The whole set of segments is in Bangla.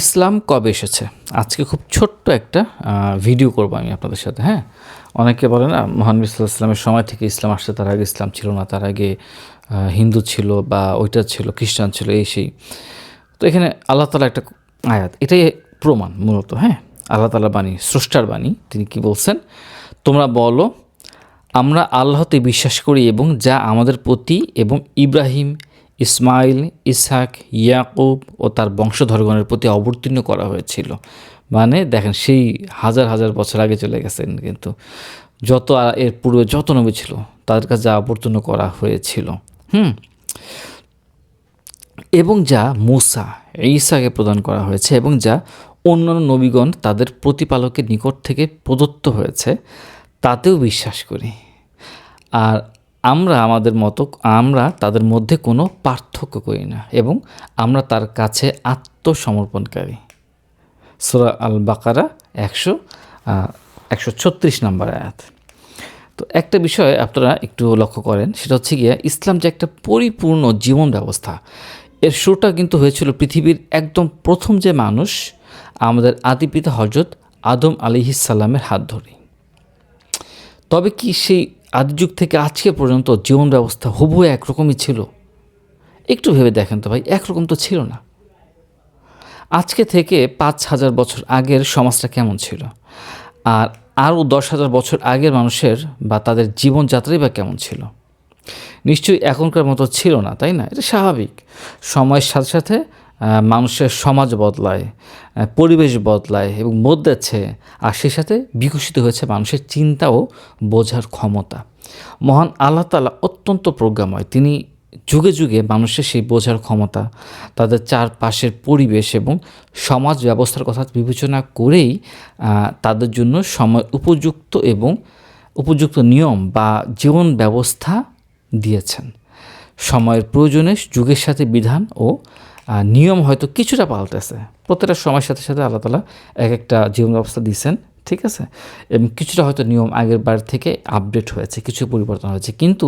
ইসলাম কবে এসেছে? আজকে খুব ছোট্ট একটা ভিডিও করব আমি আপনাদের সাথে, হ্যাঁ? অনেকে বলে না মহান নবী সাল্লাল্লাহু আলাইহি ওয়াসাল্লামের সময় থেকে ইসলাম আসছে, তার আগে ইসলাম ছিল না, তার আগে হিন্দু ছিল বা ওইটা ছিল, খ্রিস্টান ছিল, এই সেই। তো এখানে আল্লাহ তাআলা একটা আয়াত, এটাই প্রমাণ মূলত, হ্যাঁ? আল্লাহ তাআলার বাণী, স্রষ্টার বাণী। তিনি কি বলছেন? তোমরা বলো, আমরা আল্লাহতে বিশ্বাস করি এবং যা আমাদের প্রতি এবং ইব্রাহিম, ইসমাইল, ইসহাক, ইয়াকুব ও তার বংশধরগণের প্রতি অবতীর্ণ করা হয়েছিল। মানে দেখেন, সেই হাজার হাজার বছর আগে চলে গেছেন, কিন্তু যত এর পূর্বে যত নবী ছিল তাদের কাছে যা অবতীর্ণ করা হয়েছিল, এবং যা মূসা, ঈসাকে প্রদান করা হয়েছে, এবং যা অন্যান্য নবীগণ তাদের প্রতিপালকের নিকট থেকে প্রদত্ত হয়েছে, তাতেও বিশ্বাস করি। আর আমরা তাদের মধ্যে কোনো পার্থক্য করি না, এবং আমরা তার কাছে আত্মসমর্পণকারী। সূরা আল বাকারা 136 নম্বর আয়াত। তো একটা বিষয় আপনারা একটু লক্ষ্য করেন, সেটা হচ্ছে গিয়ে ইসলাম যে একটা পরিপূর্ণ জীবন ব্যবস্থা, এর শুরুটা কিন্তু হয়েছিল পৃথিবীর একদম প্রথম যে মানুষ, আমাদের আদি পিতা হযরত আদম আলাইহিস সালামের হাত ধরে। তবে কি সেই আদি যুগ থেকে আজকে পর্যন্ত জীবন ব্যবস্থা হুবহু একরকমই ছিল? একটু ভেবে দেখেন তো ভাই, একরকম তো ছিল না। আজকে থেকে 5,000 বছর আগের সমাজটা কেমন ছিল, আর আরও 10,000 বছর আগের মানুষের বা তাদের জীবনযাত্রাই বা কেমন ছিল? নিশ্চয়ই এখনকার মতো ছিল না, তাই না? এটা স্বাভাবিক। সময়ের সাথে সাথে মানুষের সমাজ বদলায়, পরিবেশ বদলায় এবং বদলেছে, আর সেই সাথে বিকশিত হয়েছে মানুষের চিন্তা ও বোঝার ক্ষমতা। মহান আল্লাহ তাআলা অত্যন্ত প্রজ্ঞাময়। তিনি যুগে যুগে মানুষের সেই বোঝার ক্ষমতা, তাদের চারপাশের পরিবেশ এবং সমাজ ব্যবস্থার কথা বিবেচনা করেই তাদের জন্য সময় উপযুক্ত নিয়ম বা জীবন ব্যবস্থা দিয়েছেন। সময়ের প্রয়োজনে যুগের সাথে বিধান ও নিয়ম হয়তো কিছুটা পাল্টেছে। প্রত্যেকটা সময়ের সাথে সাথে আল্লাহ তাআলা এক একটা জীবন ব্যবস্থা দিয়েছেন, ঠিক আছে? এবং কিছুটা হয়তো নিয়ম আগের বার থেকে আপডেট হয়েছে, কিছু পরিবর্তন হয়েছে, কিন্তু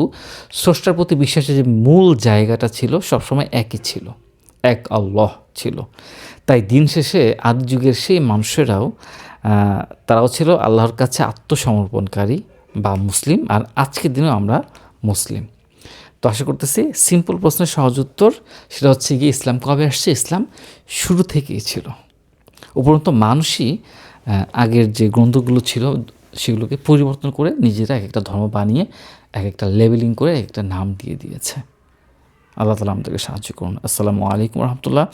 স্রষ্টার প্রতি বিশ্বাসের যে মূল জায়গাটা ছিল সবসময় একই ছিল, এক আল্লাহ ছিল। তাই দিন শেষে আদি যুগের সেই মানুষেরাও তারাও ছিল আল্লাহর কাছে আত্মসমর্পণকারী বা মুসলিম, আর আজকের দিনেও আমরা মুসলিম। তো আশা করতেছি সিম্পল প্রশ্নের সহজ উত্তর, সেটা হচ্ছে গিয়ে ইসলাম কবে আসছে? ইসলাম শুরু থেকেই ছিল। উপরন্তু মানুষই আগের যে গ্রন্থগুলো ছিল সেগুলোকে পরিবর্তন করে নিজেরা এক একটা ধর্ম বানিয়ে এক একটা লেবেলিং করে এক একটা নাম দিয়ে দিয়েছে। আল্লাহ তাআলা আমাদেরকে সাহায্য করুন। আসসালামু আলাইকুম রহমতুল্লাহ।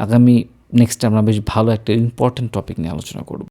আগামী নেক্সট আমরা বেশ ভালো একটা ইম্পর্টেন্ট টপিক নিয়ে আলোচনা করব।